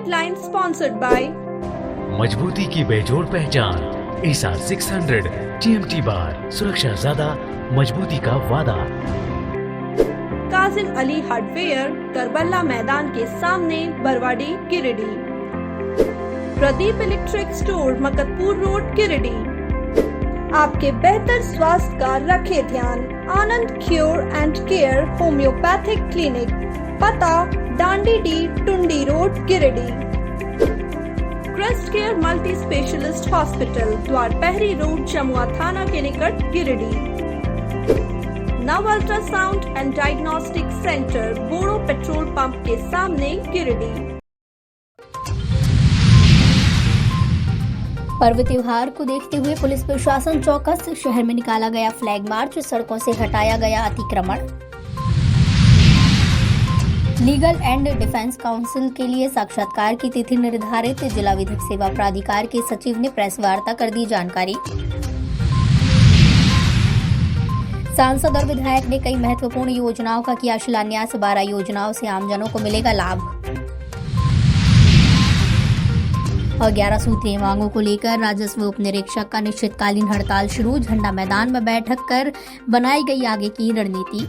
Headline sponsored by मजबूती की बेजोड़ पहचान ASR 600 TMT बार, सुरक्षा ज्यादा, मजबूती का वादा। काजिम अली हार्डवेयर, करबला मैदान के सामने, Barwadi, Giridih. Pradeep electric store, Maktapur road, Giridih. आपके बेहतर स्वास्थ्य का रखे ध्यान। Anand cure and care homoeopathic clinic, पता Dandi D, Tundi road, Giridih. Crest care multi specialist hospital, Dwarpahari road, Jamua थाना के निकट, Giridih. Nav ultrasound and diagnostic centre, Bodo petrol pump के सामने, गिरिडीह। पर्व त्योहार को देखते हुए पुलिस प्रशासन चौकस, शहर में निकाला गया फ्लैग मार्च, सड़कों से हटाया गया अतिक्रमण। लीगल एंड डिफेंस काउंसिल के लिए साक्षात्कार की तिथि निर्धारित, जिला विधिक सेवा प्राधिकार के सचिव ने प्रेस वार्ता कर दी जानकारी। सांसद और विधायक ने कई महत्वपूर्ण योजनाओं का किया शिलान्यास, 12 योजनाओं से आमजनों को मिलेगा लाभ। और 11 सूत्रीय मांगों को लेकर राजस्व उप निरीक्षक का निश्चितकालीन हड़ताल शुरू, झंडा मैदान में बैठक कर बनाई गई आगे की रणनीति।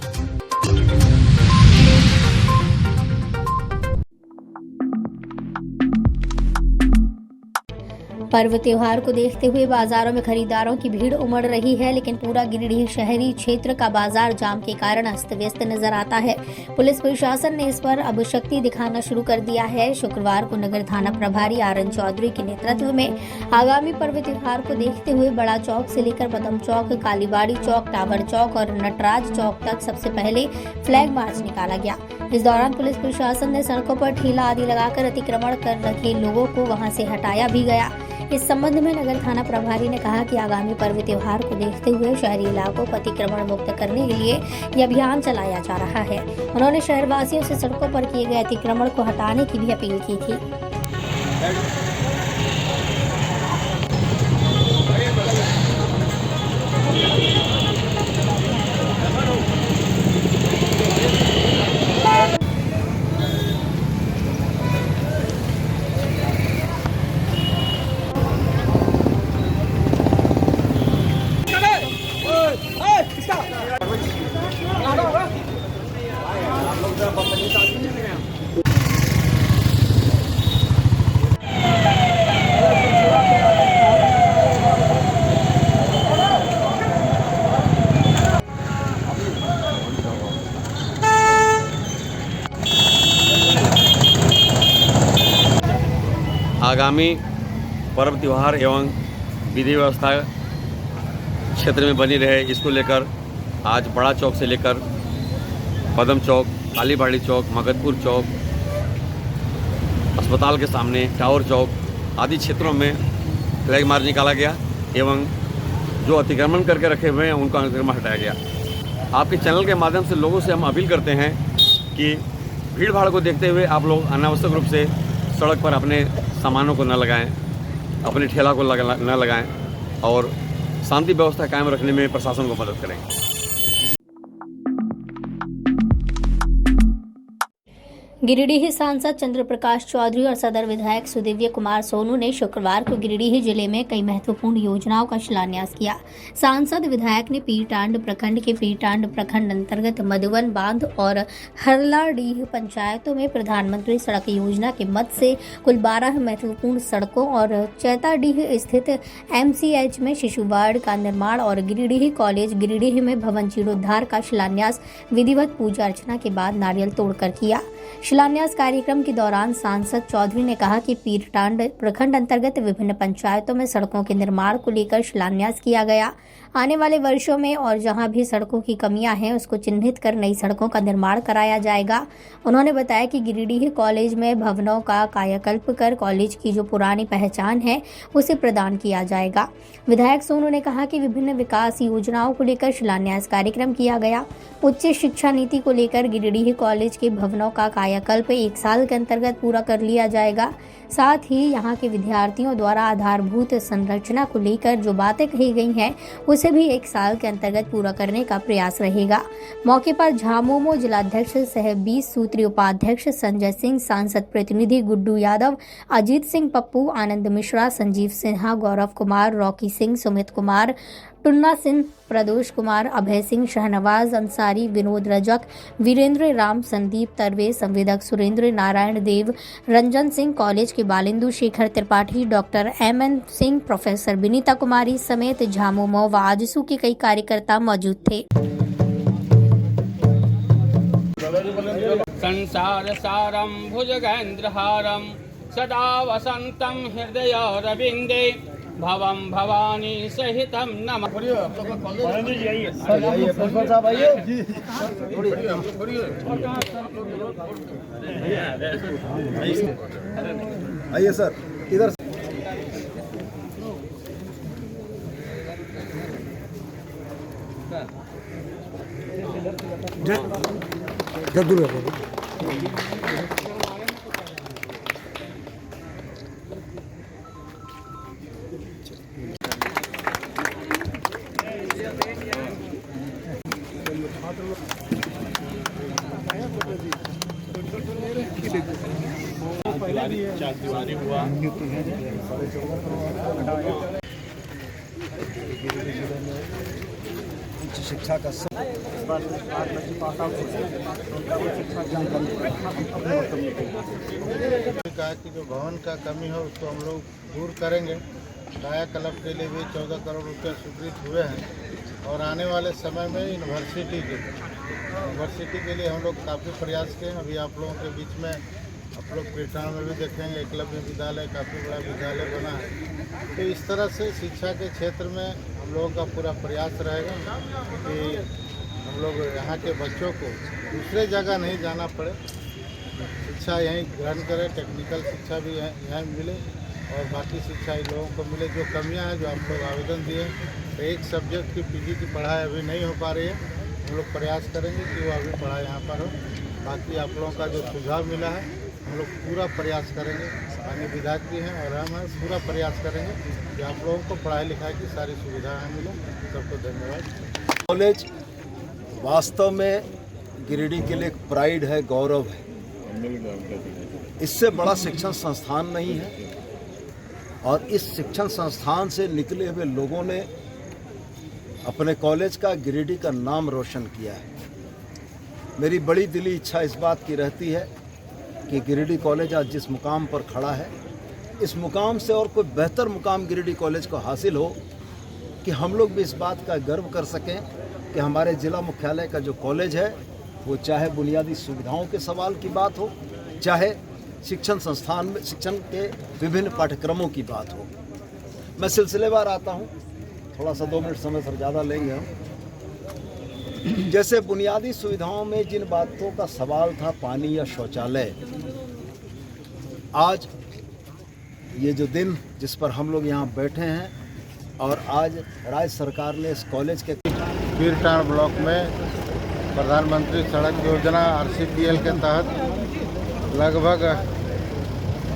पर्व त्योहार को देखते हुए बाजारों में खरीदारों की भीड़ उमड़ रही है, लेकिन पूरा गिरिडीह शहरी क्षेत्र का बाजार जाम के कारण अस्त व्यस्त नजर आता है। पुलिस प्रशासन ने इस पर अब शक्ति दिखाना शुरू कर दिया है। शुक्रवार को नगर थाना प्रभारी आरएन चौधरी के नेतृत्व में आगामी पर्व त्योहार को देखते हुए बड़ा चौक से लेकर पदम चौक, कालीबाड़ी चौक, टावर चौक और नटराज चौक तक सबसे पहले फ्लैग मार्च निकाला गया। इस दौरान पुलिस प्रशासन ने सड़कों पर ठेला आदि लगाकर अतिक्रमण कर रखे लोगों को वहां से हटाया भी गया। इस संबंध में नगर थाना प्रभारी ने कहा कि आगामी पर्व त्योहार को देखते हुए शहरी इलाकों को अतिक्रमण मुक्त करने के लिए यह अभियान चलाया जा रहा है। उन्होंने शहरवासियों से सड़कों पर किए गए अतिक्रमण को हटाने की भी अपील की थी। आगामी पर्व त्यौहार एवं विधि व्यवस्था क्षेत्र में बनी रहे, इसको लेकर आज बड़ा चौक से लेकर पदम चौक, कालीबाड़ी चौक, मगतपुर चौक, अस्पताल के सामने, टावर चौक आदि क्षेत्रों में फ्लैग मार्च निकाला गया एवं जो अतिक्रमण करके रखे हुए हैं उनका अतिक्रमण हटाया गया। आपके चैनल के माध्यम से लोगों से हम अपील करते हैं कि भीड़ भाड़ को देखते हुए आप लोग अनावश्यक रूप से सड़क पर अपने सामानों को न लगाएं, अपने ठेला को न लगाएं और शांति व्यवस्था कायम रखने में प्रशासन को मदद करें। गिरिडीह सांसद चंद्र प्रकाश चौधरी और सदर विधायक सुदिव्य कुमार सोनू ने शुक्रवार को गिरिडीह जिले में कई महत्वपूर्ण योजनाओं का शिलान्यास किया। सांसद विधायक ने पीरटांड प्रखंड के पीरटांड प्रखंड अंतर्गत मधुवन बांध और हरलाडीह पंचायतों में प्रधानमंत्री सड़क योजना के मद से कुल 12 महत्वपूर्ण सड़कों और चैताडीह स्थित MCH में शिशु वार्ड का निर्माण और गिरिडीह कॉलेज गिरिडीह में भवन जीर्णोद्धार का शिलान्यास विधिवत पूजा अर्चना के बाद नारियल तोड़कर किया। शिलान्यास कार्यक्रम के दौरान सांसद चौधरी ने कहा कि पीरटांड प्रखंड अंतर्गत विभिन्न पंचायतों में सड़कों के निर्माण को लेकर शिलान्यास किया गया। आने वाले वर्षों में और जहां भी सड़कों की कमियां हैं उसको चिन्हित कर नई सड़कों का निर्माण कराया जाएगा। उन्होंने बताया कि गिरिडीह कॉलेज में भवनों का कायाकल्प कर कॉलेज की जो पुरानी पहचान है उसे प्रदान किया जाएगा। विधायक सोनू ने कहा कि विभिन्न विकास योजनाओं को लेकर शिलान्यास कार्यक्रम किया गया। उच्च शिक्षा नीति को लेकर गिरिडीह कॉलेज के भवनों का कायाकल्प 1 साल के अंतर्गत पूरा कर लिया जाएगा। साथ ही यहाँ के विद्यार्थियों द्वारा आधारभूत संरचना को लेकर जो बातें कही गई हैं उसे उसे भी 1 साल के अंतर्गत पूरा करने का प्रयास रहेगा। मौके पर झामुमो जिलाध्यक्ष सह 20 सूत्रीय उपाध्यक्ष संजय सिंह, सांसद प्रतिनिधि गुड्डू यादव, अजीत सिंह पप्पू, आनंद मिश्रा, संजीव सिन्हा, गौरव कुमार, रॉकी सिंह, सुमित कुमार, टुन्ना सिंह, प्रदोष कुमार, अभय सिंह, शहनवाज अंसारी, विनोद रजक, वीरेंद्र राम, संदीप तरवे, संवेदक सुरेंद्र नारायण देव, रंजन सिंह, कॉलेज के Balindu Shekhar Tripathi, doctor MN Singh, professor Vinita Kumari समेत झामुमो व आजसू के कई कार्यकर्ता मौजूद थे। संसार सारम भुजगेन्द्रहारम सदा वसंतम हृदयारविंदे भवम भवानी सहितम नमः। आइए सर, इधर शिक्षा का कहा कि जो भवन का कमी है उसको हम लोग दूर करेंगे। कायाकल्प के लिए भी 14 करोड़ रुपये स्वीकृत हुए हैं और आने वाले समय में यूनिवर्सिटी के लिए हम लोग काफ़ी प्रयास किए। अभी आप लोगों के बीच में आप लोग पीरटाण में भी देखेंगे एकलव्य विद्यालय काफ़ी बड़ा विद्यालय बना है। तो इस तरह से शिक्षा के क्षेत्र में हम लोगों का पूरा प्रयास रहेगा कि हम लोग यहाँ के बच्चों को दूसरे जगह नहीं जाना पड़े, शिक्षा यहीं ग्रहण करें, टेक्निकल शिक्षा भी यहाँ मिले और बाकी शिक्षा इन लोगों को मिले। जो कमियाँ हैं जो आप लोग आवेदन दिए, तो एक सब्जेक्ट की PG की पढ़ाई अभी नहीं हो पा रही है, हम लोग प्रयास करेंगे कि वो अभी पढ़ाई यहाँ पर हो। बाकी आप लोगों का जो सुझाव मिला है हम लोग पूरा प्रयास करेंगे, अन्य विधायक भी हैं और हम पूरा प्रयास करेंगे कि आप लोगों को पढ़ाई लिखाई की सारी सुविधाएँ मिलें। सबको धन्यवाद। कॉलेज वास्तव में गिरिडीह के लिए एक प्राइड है, गौरव है। इससे बड़ा शिक्षण संस्थान नहीं है और इस शिक्षण संस्थान से निकले हुए लोगों ने अपने कॉलेज का, गिरिडीह का नाम रोशन किया है। मेरी बड़ी दिली इच्छा इस बात की रहती है कि गिरिडीह कॉलेज आज जिस मुकाम पर खड़ा है, इस मुकाम से और कोई बेहतर मुकाम गिरिडीह कॉलेज को हासिल हो कि हम लोग भी इस बात का गर्व कर सकें कि हमारे ज़िला मुख्यालय का जो कॉलेज है वो चाहे बुनियादी सुविधाओं के सवाल की बात हो, चाहे शिक्षण संस्थान में शिक्षण के विभिन्न पाठ्यक्रमों की बात हो। मैं सिलसिलेवार आता हूँ, थोड़ा सा 2 मिनट समय सर ज़्यादा लेंगे हम। जैसे बुनियादी सुविधाओं में जिन बातों का सवाल था, पानी या शौचालय, आज ये जो दिन जिस पर हम लोग यहाँ बैठे हैं और आज राज्य सरकार ने इस कॉलेज के पीरटाण ब्लॉक में प्रधानमंत्री सड़क योजना RCPL के तहत लगभग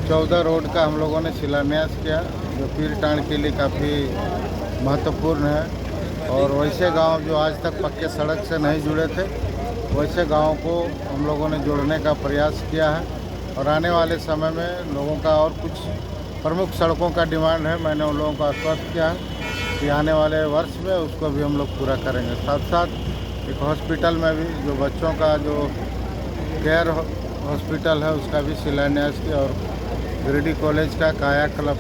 14 रोड का हम लोगों ने शिलान्यास किया, जो पीरटाण के लिए काफ़ी महत्वपूर्ण है। और वैसे गांव जो आज तक पक्के सड़क से नहीं जुड़े थे, वैसे गांवों को हम लोगों ने जोड़ने का प्रयास किया है। और आने वाले समय में लोगों का और कुछ प्रमुख सड़कों का डिमांड है, मैंने उन लोगों को आश्वस्त किया है कि आने वाले वर्ष में उसको भी हम लोग पूरा करेंगे। साथ साथ एक हॉस्पिटल में भी जो बच्चों का जो केयर हॉस्पिटल है उसका भी शिलान्यास किया और गिरिडीह कॉलेज का कायाकल्प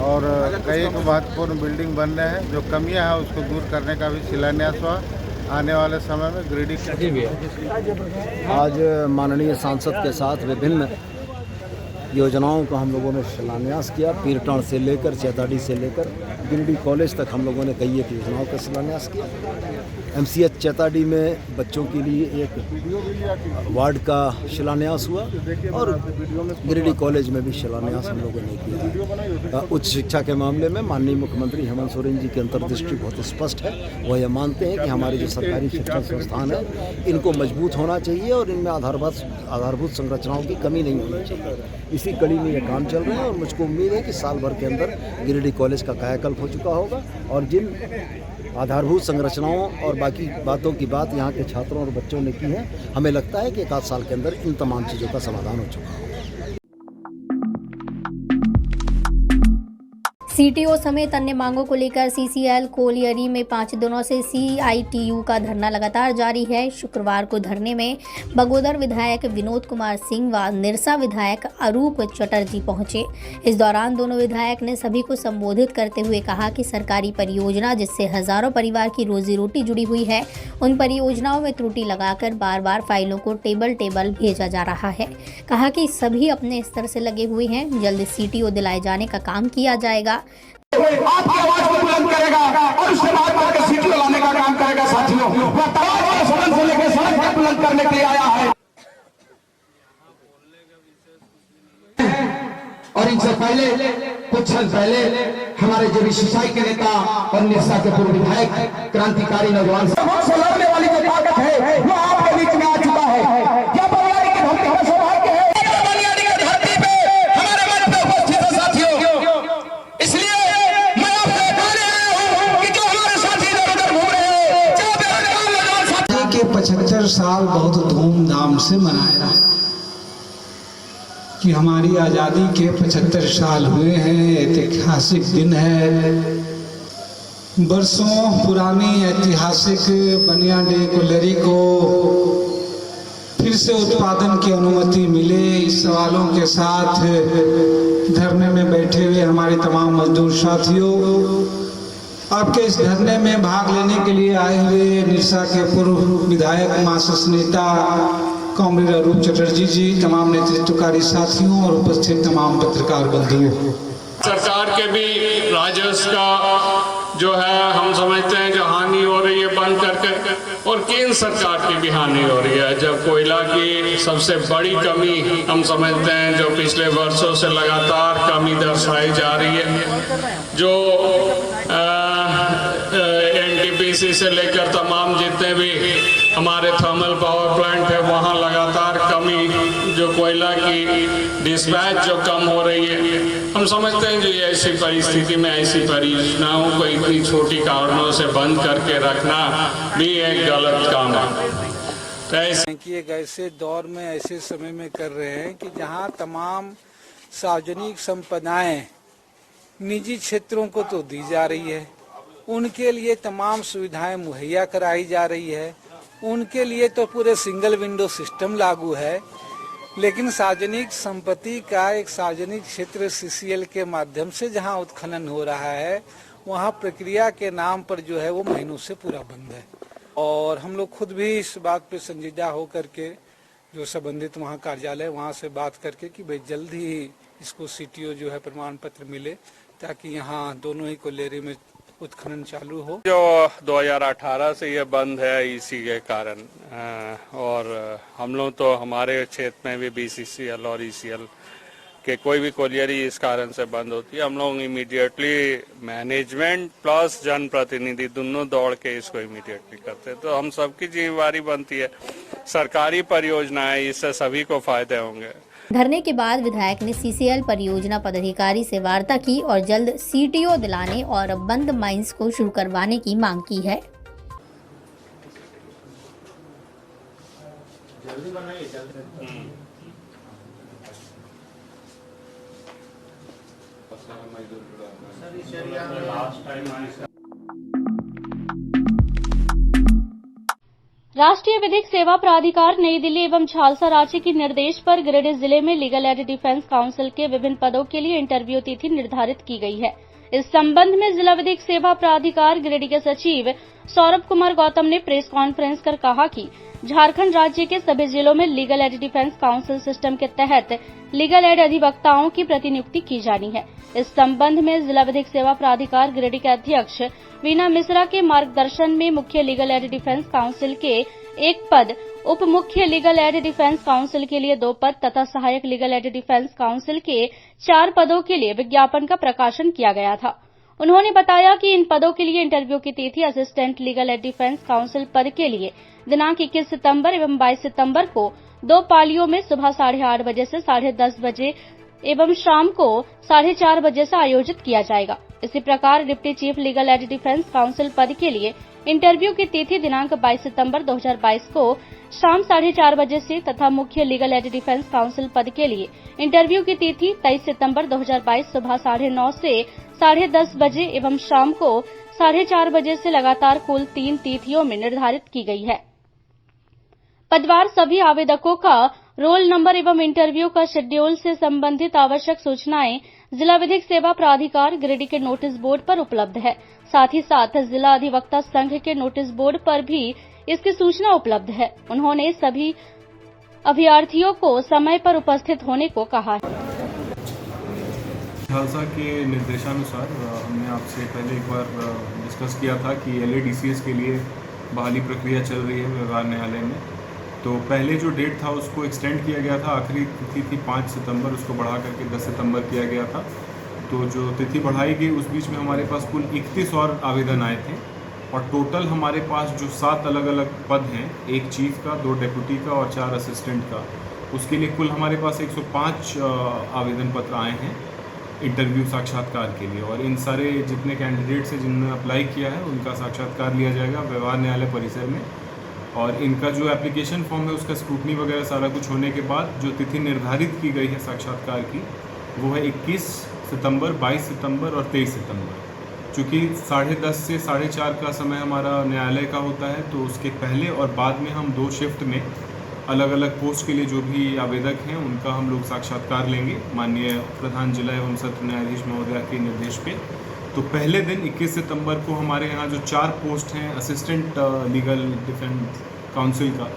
और कई महत्वपूर्ण बिल्डिंग बनने हैं। जो कमियां हैं उसको दूर करने का भी शिलान्यास हुआ। आने वाले समय में गिरिडीह आज माननीय सांसद के साथ विभिन्न योजनाओं का हम लोगों ने शिलान्यास किया। पीरटाण से लेकर चैताडी से लेकर गिरिडीह कॉलेज तक हम लोगों ने कई एक योजनाओं का शिलान्यास किया। MCH चैताडी में बच्चों के लिए एक वार्ड का शिलान्यास हुआ और गिरिडीह कॉलेज में भी शिलान्यास हम लोगों ने किया। उच्च शिक्षा के मामले में माननीय मुख्यमंत्री हेमंत सोरेन जी की अंतर्दृष्टि बहुत स्पष्ट है। वो ये मानते हैं कि हमारे जो सरकारी शिक्षण संस्थान है इनको मजबूत होना चाहिए और इनमें आधारभूत संरचनाओं की कमी नहीं होनी चाहिए। इसी कड़ी में ये काम चल रहा है और मुझको उम्मीद है कि साल भर के अंदर गिरिडीह कॉलेज का कायाकल्प हो चुका होगा और जिन आधारभूत संरचनाओं और बाकी बातों की बात यहाँ के छात्रों और बच्चों ने की है। हमें लगता है कि 1 आध साल के अंदर इन तमाम चीज़ों का समाधान हो चुका है। सीटीओ समेत अन्य मांगों को लेकर सीसीएल कोलियरी में 5 दिनों से सीआईटीयू का धरना लगातार जारी है। शुक्रवार को धरने में बगोदर विधायक विनोद कुमार सिंह व निरसा विधायक अरूप चटर्जी पहुंचे। इस दौरान दोनों विधायक ने सभी को संबोधित करते हुए कहा कि सरकारी परियोजना जिससे हजारों परिवार की रोजी रोटी जुड़ी हुई है, उन परियोजनाओं में त्रुटि लगाकर बार बार फाइलों को टेबल भेजा जा रहा है। कहा कि सभी अपने स्तर से लगे हुए हैं, जल्द सीटीओ दिलाए जाने का काम किया जाएगा। आपकी आवाज को बुलंद करेगा और उसके बाद बढ़कर सीटी लाने का काम करेगा। साथियों, वह तमाम सदन से लेकर सड़क तक बुलंद करने के लिए आया है। और इनसे पहले कुछ क्षण पहले हमारे जेबीसीआई के नेता और निरसा के पूर्व विधायक क्रांतिकारी नौजवान से लड़ने वाली जो ताकत है वो आपके बीच में आ चुका है। क्या बलियाड़ी की धरती हमें सौभाग्य है, बलियाड़ी की धरती पे हमारे मन पे उपस्थित है साथियों। इसलिए के 75 साल बहुत धूमधाम से मनाया है कि हमारी आज़ादी के 75 साल हुए हैं। ऐतिहासिक दिन है। बरसों पुरानी ऐतिहासिक बनियाडे कोलियरी को फिर से उत्पादन की अनुमति मिले, इस सवालों के साथ धरने में बैठे हुए हमारे तमाम मजदूर साथियों, आपके इस धरने में भाग लेने के लिए आए हुए निरसा के पूर्व विधायक मासस नेता कॉमरेड अरूप चटर्जी जी, तमाम नेतृत्वकारी साथियों और उपस्थित तमाम पत्रकार बंधुओं, सरकार के भी राजस्व का जो है हम समझते हैं जो हानि हो रही है बंद करके, और केंद्र सरकार की भी हानि हो रही है। जब कोयला की सबसे बड़ी कमी हम समझते हैं जो पिछले वर्षों से लगातार कमी दर्शाई जा रही है, जो एनटीपीसी से लेकर तमाम जितने भी हमारे थर्मल पावर प्लांट है वहाँ लगातार कमी, जो कोयला की डिस्पैच जो कम हो रही है, हम समझते हैं जो ये ऐसी परिस्थिति में ऐसी परियोजनाओं को इतनी छोटी कारणों से बंद करके रखना भी एक गलत काम है। कि एक ऐसे दौर में ऐसे समय में कर रहे हैं कि जहां तमाम सार्वजनिक संपदाएं निजी क्षेत्रों को तो दी जा रही है, उनके लिए तमाम सुविधाएं मुहैया कराई जा रही है, उनके लिए तो पूरे सिंगल विंडो सिस्टम लागू है, लेकिन सार्वजनिक संपत्ति का एक सार्वजनिक क्षेत्र सीसीएल के माध्यम से जहां उत्खनन हो रहा है, वहां प्रक्रिया के नाम पर जो है वो महीनों से पूरा बंद है। और हम लोग खुद भी इस बात पे संजीदा हो करके जो संबंधित वहाँ कार्यालय वहाँ से बात करके कि भाई जल्द ही इसको सीटीओ जो है प्रमाण पत्र मिले, ताकि यहाँ दोनों ही कोलियरी में उत्खनन चालू हो। जो 2018 से ये बंद है इसी के कारण, और हम लोग तो हमारे क्षेत्र में भी बीसीसीएल और ईसीएल के कोई भी कोलियरी इस कारण से बंद होती है। हम लोग इमीडिएटली मैनेजमेंट प्लस जनप्रतिनिधि दोनों दौड़ के इसको इमीडिएटली करते हैं, तो हम सबकी जिम्मेवारी बनती है। सरकारी परियोजनाएं, इससे सभी को फायदे होंगे। धरने के बाद विधायक ने सीसीएल परियोजना पदाधिकारी से वार्ता की और जल्द सीटीओ दिलाने और बंद माइंस को शुरू करवाने की मांग की है। राष्ट्रीय विधिक सेवा प्राधिकार नई दिल्ली एवं झालसा राज्य के निर्देश पर गिरिडीह जिले में लीगल एड डिफेंस काउंसिल के विभिन्न पदों के लिए इंटरव्यू तिथि निर्धारित की गई है। इस संबंध में जिला विधिक सेवा प्राधिकार गिरिडीह के सचिव सौरभ कुमार गौतम ने प्रेस कॉन्फ्रेंस कर कहा कि झारखंड राज्य के सभी जिलों में legal aid defence council system के तहत लीगल एड अधिवक्ताओं की प्रतिनियुक्ति की जानी है। इस संबंध में जिला विधिक सेवा प्राधिकार गिरिडीह के अध्यक्ष वीना मिश्रा के मार्गदर्शन में मुख्य लीगल एड डिफेंस काउंसिल के 1 पद, उप मुख्य लीगल एड डिफेंस काउंसिल के लिए 2 पद तथा सहायक लीगल एड डिफेंस काउंसिल के 4 पदों के लिए विज्ञापन का प्रकाशन किया गया था। उन्होंने बताया कि इन पदों के लिए इंटरव्यू की तिथि assistant legal aid defence council पद के लिए दिनांक 21 सितंबर एवं 22 सितंबर को 2 पालियों में सुबह 8:30 बजे से 10:30 बजे एवं शाम को 4:30 बजे से आयोजित किया जाएगा। इसी प्रकार deputy chief legal aid defence council पद के लिए इंटरव्यू की तिथि दिनांक 22 सितंबर 2022 को शाम 4:30 बजे से तथा मुख्य लीगल एड डिफेंस काउंसिल पद के लिए इंटरव्यू की तिथि 23 सितंबर 2022 सुबह 9:30 से 10:30 बजे एवं शाम को 4:30 बजे से लगातार कुल 3 तिथियों में निर्धारित की गई है। पदवार सभी आवेदकों का रोल नंबर एवं इंटरव्यू का शेड्यूल से संबंधित आवश्यक सूचनाएं जिला विधिक सेवा प्राधिकार गिरिडीह के नोटिस बोर्ड पर उपलब्ध है। साथ ही साथ जिला अधिवक्ता संघ के नोटिस बोर्ड पर भी इसकी सूचना उपलब्ध है। उन्होंने सभी अभ्यर्थियों को समय पर उपस्थित होने को कहा है। खालसा के निर्देशानुसार हमने आपसे पहले एक बार डिस्कस किया था कि LADCS के लिए बहाली प्रक्रिया चल रही है व्यवहार न्यायालय में। तो पहले जो डेट था उसको एक्सटेंड किया गया था, आखिरी तिथि थी 5 सितंबर, उसको बढ़ा करके 10 सितंबर किया गया था। तो जो तिथि बढ़ाई गई उस बीच में हमारे पास कुल 31 और आवेदन आए थे और टोटल हमारे पास जो 7 अलग अलग पद हैं, एक चीफ का, 2 डेप्यूटी का और 4 असिस्टेंट का, उसके लिए कुल हमारे पास 105 आवेदन पत्र आए हैं इंटरव्यू साक्षात्कार के लिए। और इन सारे जितने कैंडिडेट्स हैं जिन्होंने अप्लाई किया है उनका साक्षात्कार लिया जाएगा व्यवहार न्यायालय परिसर में। और इनका जो एप्लीकेशन फॉर्म है उसका स्क्रूटनी वगैरह सारा कुछ होने के बाद जो तिथि निर्धारित की गई है साक्षात्कार की वो है 21 सितंबर, 22 सितंबर और 23 सितंबर। चूँकि 10:30 से 4:30 का समय हमारा न्यायालय का होता है तो उसके पहले और बाद में हम 2 शिफ्ट में अलग अलग पोस्ट के लिए जो भी आवेदक हैं उनका हम लोग साक्षात्कार लेंगे माननीय प्रधान जिला एवं सत्र न्यायाधीश महोदया के निर्देश पे। तो पहले दिन 21 सितंबर को हमारे यहाँ जो 4 पोस्ट हैं असिस्टेंट लीगल डिफेंस काउंसिल का,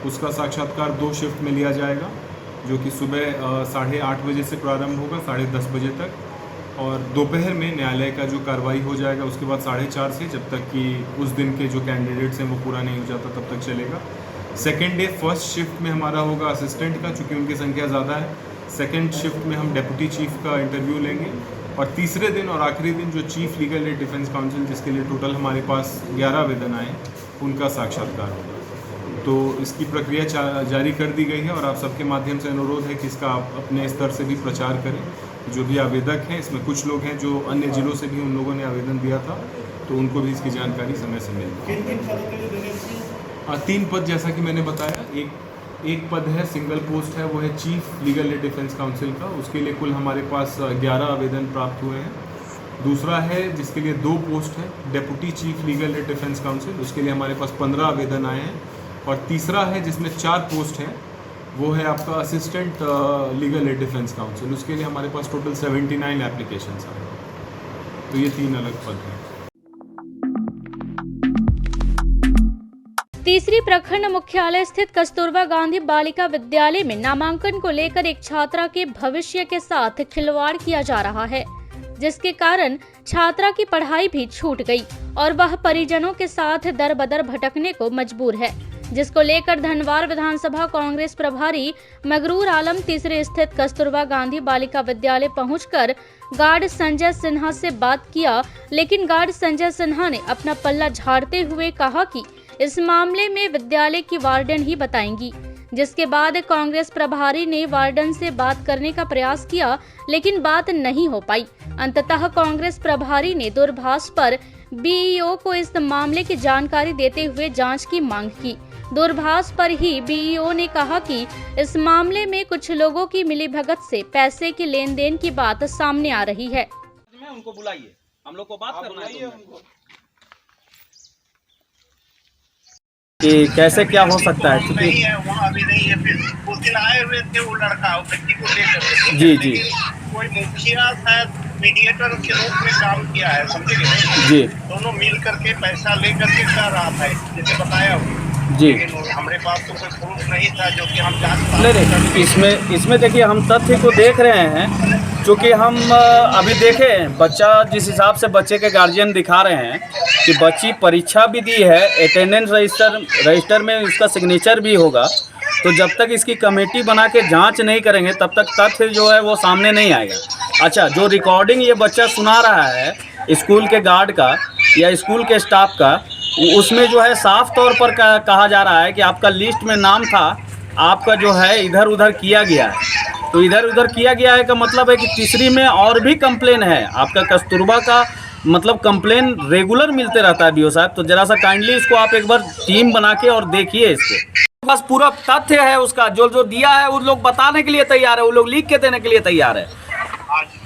उसका साक्षात्कार 2 शिफ्ट में लिया जाएगा जो कि सुबह 8:30 बजे से प्रारंभ होगा 10:30 बजे तक और दोपहर में न्यायालय का जो कार्रवाई हो जाएगा उसके बाद 4:30 से जब तक कि उस दिन के जो कैंडिडेट्स हैं वो पूरा नहीं हो जाता तब तक चलेगा। सेकेंड डे फर्स्ट शिफ्ट में हमारा होगा असिस्टेंट का, चूँकि उनकी संख्या ज़्यादा है। सेकेंड शिफ्ट में हम डेप्यूटी चीफ का इंटरव्यू लेंगे और तीसरे दिन और आखिरी दिन जो chief legal aid defence council जिसके लिए टोटल हमारे पास 11 आवेदन आए उनका साक्षात्कार होगा। तो इसकी प्रक्रिया जारी कर दी गई है और आप सबके माध्यम से अनुरोध है कि इसका आप अपने स्तर से भी प्रचार करें। जो भी आवेदक हैं इसमें कुछ लोग हैं जो अन्य जिलों से भी उन लोगों ने आवेदन दिया था तो उनको भी इसकी जानकारी समय से मिलेगी। 3 पद जैसा कि मैंने बताया, एक पद है सिंगल पोस्ट है वो है chief legal aid defence council का, उसके लिए कुल हमारे पास 11 आवेदन प्राप्त हुए हैं। दूसरा है जिसके लिए 2 पोस्ट है deputy chief legal aid defence council, उसके लिए हमारे पास 15 आवेदन आए हैं। और तीसरा है जिसमें 4 पोस्ट हैं वो है आपका assistant legal aid defence council, उसके लिए हमारे पास टोटल 79 एप्लीकेशंस आए हैं। तो ये 3 अलग पद हैं। तीसरी प्रखंड मुख्यालय स्थित कस्तूरबा गांधी बालिका विद्यालय में नामांकन को लेकर एक छात्रा के भविष्य के साथ खिलवाड़ किया जा रहा है, जिसके कारण छात्रा की पढ़ाई भी छूट गई और वह परिजनों के साथ दर बदर भटकने को मजबूर है, जिसको लेकर धनवार विधानसभा कांग्रेस प्रभारी मगरूर आलम तीसरे स्थित कस्तूरबा गांधी बालिका विद्यालय पहुंचकर गार्ड संजय सिन्हा से बात किया। लेकिन गार्ड संजय सिन्हा ने अपना पल्ला झाड़ते हुए कहा कि इस मामले में विद्यालय की वार्डन ही बताएंगी, जिसके बाद कांग्रेस प्रभारी ने वार्डन से बात करने का प्रयास किया लेकिन बात नहीं हो पाई। अंततः कांग्रेस प्रभारी ने दूरभाष पर बीईओ को इस मामले की जानकारी देते हुए जांच की मांग की। दूरभाष पर ही बीईओ ने कहा कि इस मामले में कुछ लोगों की मिलीभगत से पैसे के लेन देन की बात सामने आ रही है। उनको बुलाइए, हम लोग को बात करना है कि कैसे क्या हो सकता है, क्योंकि नहीं है वहाँ अभी नहीं है। फिर उस दिन आए हुए थे वो लड़का बच्ची को लेकर, जी कोई मुखिया शायद मीडिएटर के रूप में काम किया है, समझे जी। दोनों मिल करके पैसा लेकर के कर रहा था जैसे बताया जी। लेकिन हमारे पास तो कोई प्रूफ नहीं था जो कि हम जांच नहीं, इसमें देखिए हम तथ्य को देख रहे हैं, क्योंकि हम अभी देखें बच्चा जिस हिसाब से बच्चे के गार्जियन दिखा रहे हैं कि बच्ची परीक्षा भी दी है, अटेंडेंस रजिस्टर में उसका सिग्नेचर भी होगा, तो जब तक इसकी कमेटी बना के जांच नहीं करेंगे तब तक तथ्य जो है वो सामने नहीं आएगा। अच्छा, जो रिकॉर्डिंग ये बच्चा सुना रहा है स्कूल के गार्ड का या स्कूल के स्टाफ का, उसमें जो है साफ तौर पर कहा जा रहा है कि आपका लिस्ट में नाम था, आपका जो है इधर उधर किया गया है। तो इधर उधर किया गया है का मतलब है कि तीसरी में और भी कंप्लेन है आपका कस्तूरबा का, मतलब कंप्लेन रेगुलर मिलते रहता है बीओ साहब। तो जरा सा काइंडली इसको आप एक बार टीम बना के और देखिए इसको। बस पूरा तथ्य है उसका, जो जो दिया है वो लोग बताने के लिए तैयार है, वो लोग लिख के देने के लिए तैयार है।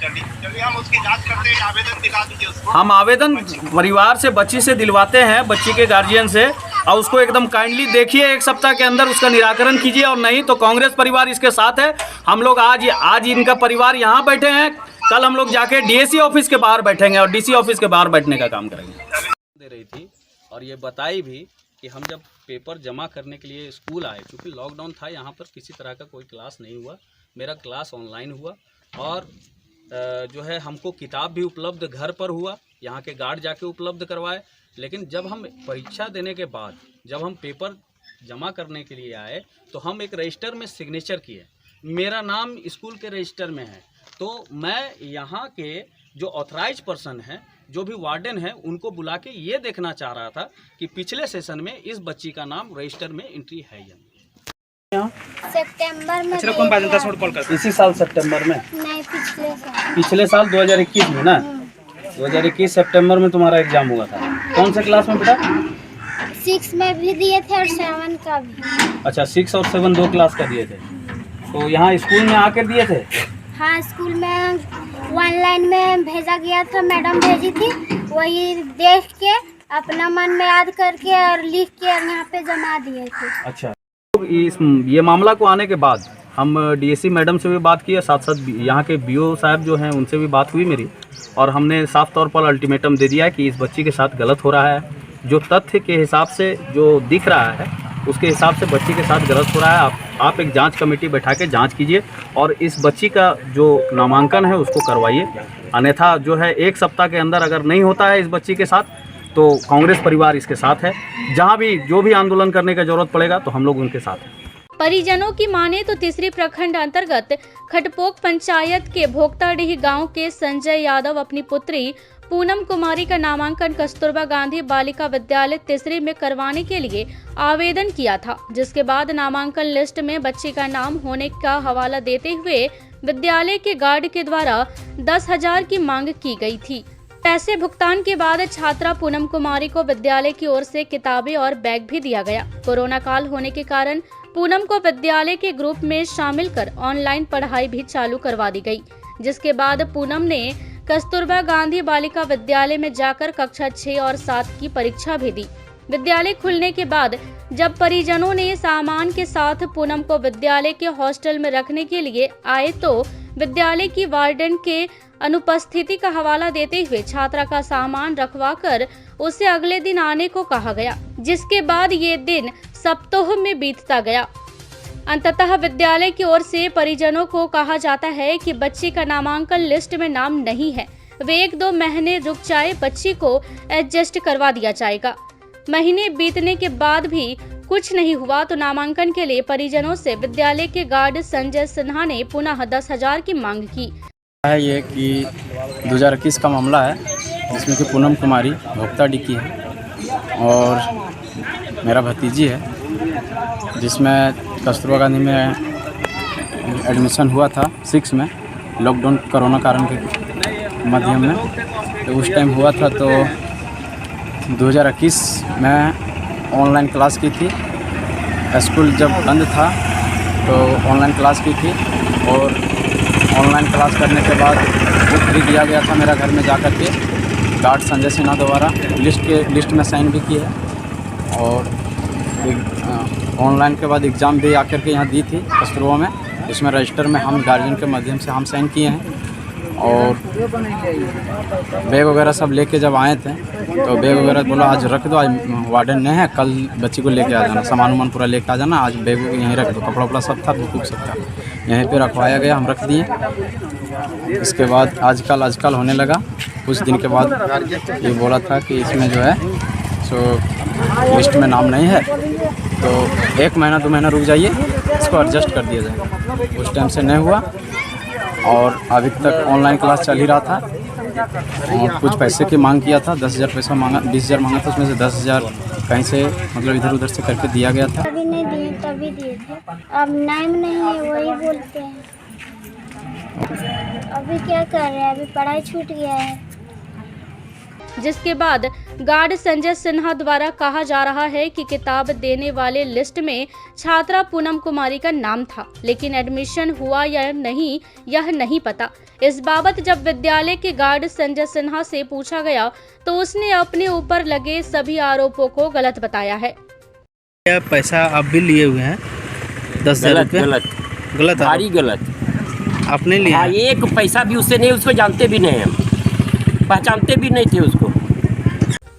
चलिए हम उसकी जांच करते हैं, आवेदन दिखा दीजिए उसको। हम आवेदन परिवार से, बच्ची से दिलवाते हैं, बच्ची के गार्जियन से, और उसको एकदम काइंडली देखिए, 1 सप्ताह के अंदर उसका निराकरण कीजिए। और नहीं तो कांग्रेस परिवार इसके साथ है। हम लोग आज इनका परिवार यहाँ बैठे हैं, कल हम लोग जाके डीएसी ऑफिस के बाहर बैठेंगे और डीसी ऑफिस के बाहर बैठने का काम करेंगे। दे रही थी और ये बताई भी कि हम जब पेपर जमा करने के लिए स्कूल आए, क्योंकि लॉकडाउन था, यहाँ पर किसी तरह का कोई क्लास नहीं हुआ, मेरा क्लास ऑनलाइन हुआ और जो है हमको किताब भी उपलब्ध घर पर हुआ, यहाँ के गार्ड जाके उपलब्ध करवाए। लेकिन जब हम परीक्षा देने के बाद जब हम पेपर जमा करने के लिए आए तो हम एक रजिस्टर में सिग्नेचर किए, मेरा नाम स्कूल के रजिस्टर में है। तो मैं यहाँ के जो ऑथराइज पर्सन हैं, जो भी वार्डन हैं, उनको बुला के ये देखना चाह रहा था कि पिछले सेशन में इस बच्ची का नाम रजिस्टर में एंट्री है या नहीं। सितंबर में इसी साल सितंबर में? नहीं, पिछले साल 2021 में ना, 2021 सितंबर में तुम्हारा एग्जाम हुआ था। कौन से क्लास में बेटा? 6 में भी दिए थे और 7 का भी। अच्छा, 6 और 7 2 क्लास का दिए थे। तो यहाँ स्कूल में आकर दिए थे? हाँ, स्कूल में ऑनलाइन में भेजा गया था, मैडम भेजी थी, वही देख के अपना मन में याद करके और लिख के यहाँ पे जमा दिए थे। अच्छा, ये मामला को आने के बाद हम डीएससी मैडम से भी बात किए, साथ साथ यहाँ के बीओ साहब जो हैं उनसे भी बात हुई मेरी, और हमने साफ तौर पर अल्टीमेटम दे दिया है कि इस बच्ची के साथ गलत हो रहा है। जो तथ्य के हिसाब से जो दिख रहा है उसके हिसाब से बच्ची के साथ गलत हो रहा है। आप एक जांच कमेटी बैठा के जांच कीजिए और इस बच्ची का जो नामांकन है उसको करवाइए। अन्यथा जो है 1 सप्ताह के अंदर अगर नहीं होता है इस बच्ची के साथ तो कांग्रेस परिवार इसके साथ है। जहां भी जो भी आंदोलन करने का जरूरत पड़ेगा तो हम लोग उनके साथ हैं। परिजनों की माने तो तीसरी प्रखंड अंतर्गत खटपोक पंचायत के भोक्ताडीह गांव के संजय यादव अपनी पुत्री पूनम कुमारी का नामांकन कस्तूरबा गांधी बालिका विद्यालय तीसरी में करवाने के लिए आवेदन किया था, जिसके बाद नामांकन लिस्ट में बच्ची का नाम होने का हवाला देते हुए विद्यालय के गार्ड के द्वारा 10,000 की मांग की गई थी। पैसे भुगतान के बाद छात्रा पूनम कुमारी को विद्यालय की ओर से किताबें और बैग भी दिया गया। कोरोना काल होने के कारण पूनम को विद्यालय के ग्रुप में शामिल कर ऑनलाइन पढ़ाई भी चालू करवा दी गई, जिसके बाद पूनम ने कस्तूरबा गांधी बालिका विद्यालय में जाकर कक्षा 6 और 7 की परीक्षा भी दी। विद्यालय खुलने के बाद जब परिजनों ने सामान के साथ पूनम को विद्यालय के हॉस्टल में रखने के लिए आए तो विद्यालय की वार्डन के अनुपस्थिति का हवाला देते हुए छात्रा का सामान रखवाकर उसे अगले दिन आने को कहा गया, जिसके बाद ये दिन सप्ताह में बीतता गया। अंततः विद्यालय की ओर से परिजनों को कहा जाता है कि बच्ची का नामांकन लिस्ट में नाम नहीं है, वे 1-2 महीने रुक जाए, बच्ची को एडजस्ट करवा दिया जाएगा। महीने बीतने के बाद भी कुछ नहीं हुआ तो नामांकन के लिए परिजनों से विद्यालय के गार्ड संजय सिन्हा ने पुनः 10,000 की मांग की है। ये कि 2021 का मामला है जिसमें कि पूनम कुमारी भोक्ताडीह की है और मेरा भतीजी है, जिसमें कस्तूरबा गांधी में एडमिशन हुआ था 6 में, लॉकडाउन कोरोना कारण के माध्यम में। तो उस टाइम हुआ था तो 2021 में ऑनलाइन क्लास की थी। स्कूल जब बंद था तो ऑनलाइन क्लास की थी और ऑनलाइन क्लास करने के बाद बुक भी दिया गया था मेरा घर में जाकर के गार्ड संजय सिन्हा द्वारा, लिस्ट में साइन भी की है। और ऑनलाइन के बाद एग्ज़ाम भी आकर के यहाँ दी थी कस्तूरबा में, इसमें रजिस्टर में हम गार्जियन के माध्यम से हम साइन किए हैं। और बैग वगैरह सब लेके जब आए थे तो बैग वगैरह बोला आज रख दो, आज वार्डन नहीं है, कल बच्ची को लेके आ जाना, सामान वामान पूरा लेके आ जाना, आज बैग यहीं रख दो, कपड़ा वपड़ा सब था, बुक सब था, यहीं पे रखवाया गया, हम रख दिए। इसके बाद आजकल होने लगा। कुछ दिन के बाद ये बोला था कि इसमें जो है सो लिस्ट में नाम नहीं है तो 1 महीना 2 महीना रुक जाइए, इसको एडजस्ट कर दिया जाएगा। उस टाइम से नहीं हुआ और अभी तक ऑनलाइन क्लास चल ही रहा था। और कुछ पैसे की मांग किया था, 10,000 पैसा मांगा, 20,000 मांगा था, उसमें से 10,000 कहीं से मतलब इधर उधर से करके दिया गया था। अभी नहीं दिए, तभी दिए थे, अब नाम नहीं है वही बोलते हैं। अभी क्या कर रहे हैं, अभी पढ़ाई छूट गया है। जिसके बाद गार्ड संजय सिन्हा द्वारा कहा जा रहा है कि किताब देने वाले लिस्ट में छात्रा पूनम कुमारी का नाम था, लेकिन एडमिशन हुआ या नहीं यह नहीं पता। इस बाबत जब विद्यालय के गार्ड संजय सिन्हा से पूछा गया तो उसने अपने ऊपर लगे सभी आरोपों को गलत बताया है। पैसा आप भी लिए हुए हैं 10,000 रुपये? गलत भारी गलत आपने लिया? हाँ, एक पैसा भी उससे नहीं, उसको जानते भी नहीं, हम पहचानते भी नहीं थे उसको।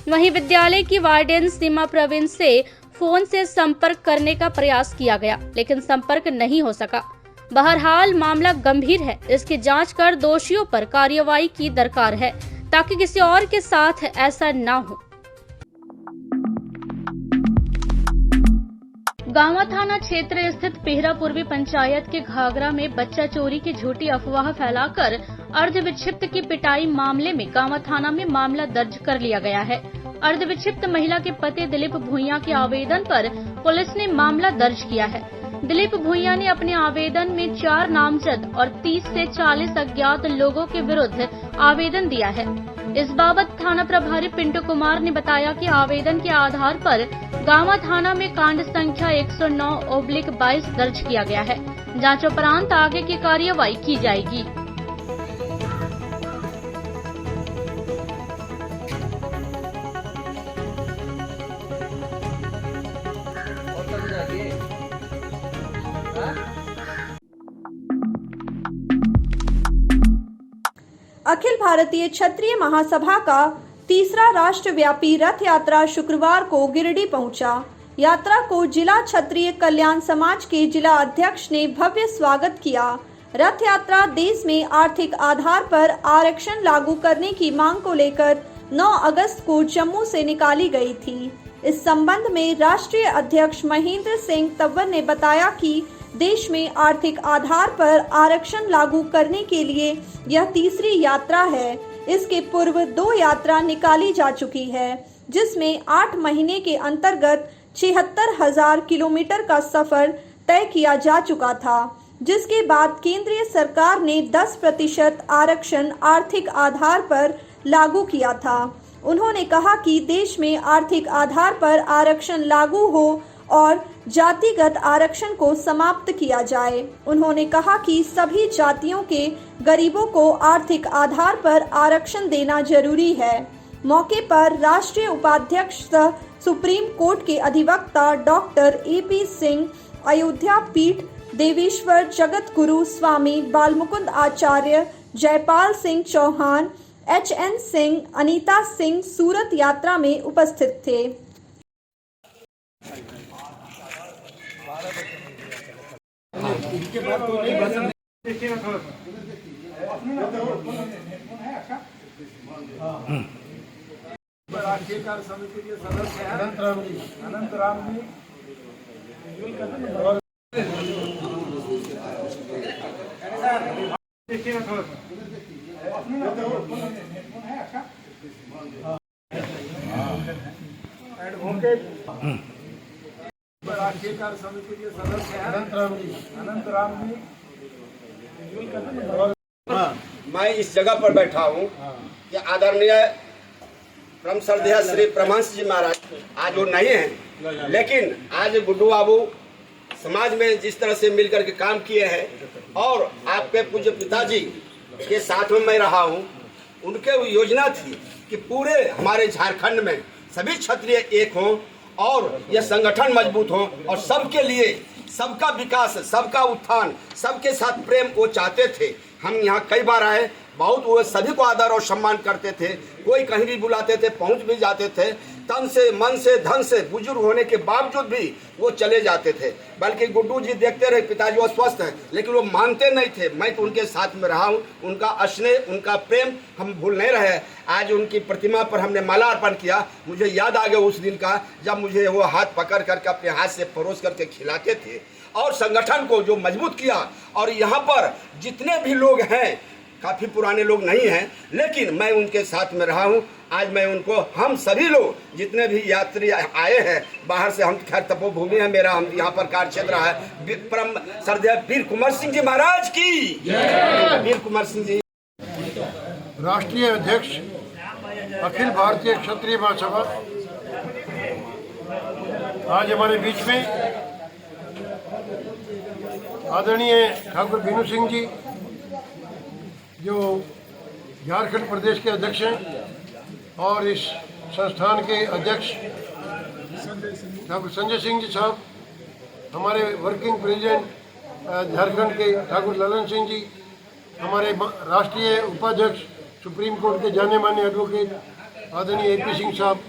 वहीं विद्यालय की वार्डन सीमा प्रवीण से फोन से संपर्क करने का प्रयास किया गया, लेकिन संपर्क नहीं हो सका। बहरहाल मामला गंभीर है, इसकी जांच कर दोषियों पर कार्रवाई की दरकार है ताकि किसी और के साथ ऐसा ना हो। गांवा थाना क्षेत्र स्थित पेहरा पूर्वी पंचायत के घाघरा में बच्चा चोरी की झूठी अफवाह फैलाकर अर्धविक्षिप्त की पिटाई मामले में गांवा थाना में मामला दर्ज कर लिया गया है। अर्धविक्षिप्त महिला के पति दिलीप भुइयां के आवेदन पर पुलिस ने मामला दर्ज किया है। दिलीप भुइयां ने अपने आवेदन में 4 नामजद और 30 से 40 अज्ञात लोगों के विरुद्ध आवेदन दिया है। इस बाबत थाना प्रभारी पिंटू कुमार ने बताया कि आवेदन के आधार पर गांवा थाना में कांड संख्या 109/22 दर्ज किया गया है। जांच उपरांत आगे की कार्रवाई की जाएगी। अखिल भारतीय क्षत्रिय महासभा का तीसरा राष्ट्रव्यापी रथ यात्रा शुक्रवार को गिरिडीह पहुंचा। यात्रा को जिला क्षत्रिय कल्याण समाज के जिला अध्यक्ष ने भव्य स्वागत किया। रथ यात्रा देश में आर्थिक आधार पर आरक्षण लागू करने की मांग को लेकर 9 अगस्त को जम्मू से निकाली गई थी। इस संबंध में राष्ट्रीय अध्यक्ष महेंद्र सिंह तंवर ने बताया कि देश में आर्थिक आधार पर आरक्षण लागू करने के लिए यह तीसरी यात्रा है। इसके पूर्व 2 यात्रा निकाली जा चुकी है, जिसमें 8 महीने के अंतर्गत 76,000 किलोमीटर का सफर तय किया जा चुका था, जिसके बाद केंद्रीय सरकार ने 10% आरक्षण आर्थिक आधार पर लागू किया था। उन्होंने कहा कि देश में आर्थिक आधार पर आरक्षण लागू हो और जातिगत आरक्षण को समाप्त किया जाए। उन्होंने कहा कि सभी जातियों के गरीबों को आर्थिक आधार पर आरक्षण देना जरूरी है। मौके पर राष्ट्रीय उपाध्यक्ष सह सुप्रीम कोर्ट के अधिवक्ता डॉक्टर AP सिंह, अयोध्या पीठ देवेश्वर जगत गुरु स्वामी बालमुकुंद आचार्य, जयपाल सिंह चौहान, HN सिंह, अनीता सिंह सूरत यात्रा में उपस्थित थे। राष्ट्रीय कार्य समिति के सदस्य अनंत राम जी एडवोकेट राष्ट्रीय कार्य समिति के सदस्य अनंत राम जी। मैं इस जगह पर बैठा हूँ कि आदरणीय परम श्रद्धेय श्री परमहंस जी महाराज आज वो नहीं है, लेकिन आज गुड्डू बाबू समाज में जिस तरह से मिलकर के काम किए हैं और आपके पूज्य पिताजी के साथ में मैं रहा हूँ, उनके योजना थी कि पूरे हमारे झारखंड में सभी क्षत्रिय एक हों और यह संगठन मजबूत हो और सबके लिए सबका विकास, सबका उत्थान, सबके साथ प्रेम वो चाहते थे। हम यहाँ कई बार आए, बहुत वो सभी को आदर और सम्मान करते थे। कोई कहीं भी बुलाते थे, पहुँच भी जाते थे। तन से, मन से, धन से बुजुर्ग होने के बावजूद भी वो चले जाते थे। बल्कि गुड्डू जी देखते रहे पिताजी वो स्वस्थ हैं, लेकिन वो मानते नहीं थे। मैं तो उनके साथ में रहा हूँ। उनका स्नेह, उनका प्रेम हम भूल नहीं रहे। आज उनकी प्रतिमा पर हमने माला अर्पण किया। मुझे याद आ गया उस दिन का जब मुझे वो हाथ पकड़ करके अपने हाथ से परोस करके खिलाते थे और संगठन को जो मजबूत किया। और यहाँ पर जितने भी लोग हैं, काफ़ी पुराने लोग नहीं हैं, लेकिन मैं उनके साथ में रहा हूँ आज मैं उनको, हम सभी लोग जितने भी यात्री आए हैं बाहर से, हम खैर तपोभूमि है मेरा, हम यहाँ पर कार्य क्षेत्र है, परम श्रद्धेय वीर कुंवर सिंह जी महाराज की वीर कुंवर सिंह जी। राष्ट्रीय अध्यक्ष अखिल भारतीय क्षत्रिय महासभा आज हमारे बीच में, आदरणीय ठाकुर बीनू सिंह जी जो झारखंड प्रदेश के अध्यक्ष हैं और इस संस्थान के अध्यक्ष ठाकुर संजय सिंह जी साहब, हमारे वर्किंग प्रेसिडेंट झारखंड के ठाकुर ललन सिंह जी, हमारे राष्ट्रीय उपाध्यक्ष सुप्रीम कोर्ट के जाने माने एडवोकेट आदरणीय AP सिंह साहब,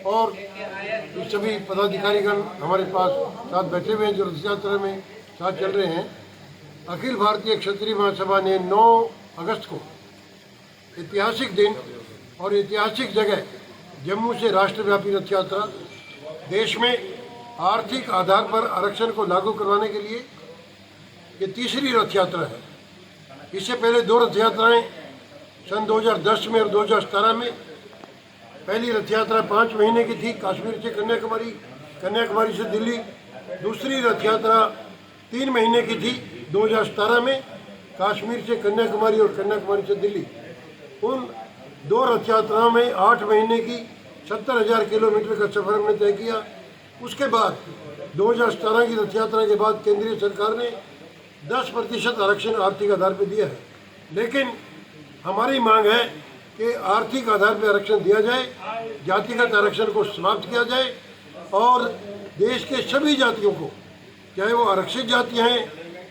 और ये सभी पदाधिकारीगण हमारे पास साथ बैठे हुए हैं जो रथ यात्रा में साथ चल रहे हैं। अखिल भारतीय क्षत्रिय महासभा ने 9 अगस्त को ऐतिहासिक दिन और ऐतिहासिक जगह जम्मू से राष्ट्रव्यापी रथ यात्रा, देश में आर्थिक आधार पर आरक्षण को लागू करवाने के लिए ये तीसरी रथ यात्रा है। इससे पहले 2 रथ यात्राएँ सन 2010 में और 2017 में। पहली रथ यात्रा 5 महीने की थी, कश्मीर से कन्याकुमारी, कन्याकुमारी से दिल्ली। दूसरी रथ यात्रा 3 महीने की थी 2017 में, कश्मीर से कन्याकुमारी और कन्याकुमारी से दिल्ली। उन 2 रथ यात्राओं में 8 महीने की 70,000 किलोमीटर का सफर हमने तय किया। उसके बाद 2017 की रथ यात्रा के बाद केंद्रीय सरकार ने 10% आरक्षण आर्थिक आधार पर दिया है, लेकिन हमारी मांग है कि आर्थिक आधार पर आरक्षण दिया जाए, जातिगत आरक्षण को समाप्त किया जाए और देश के सभी जातियों को, चाहे वो आरक्षित जातियाँ हैं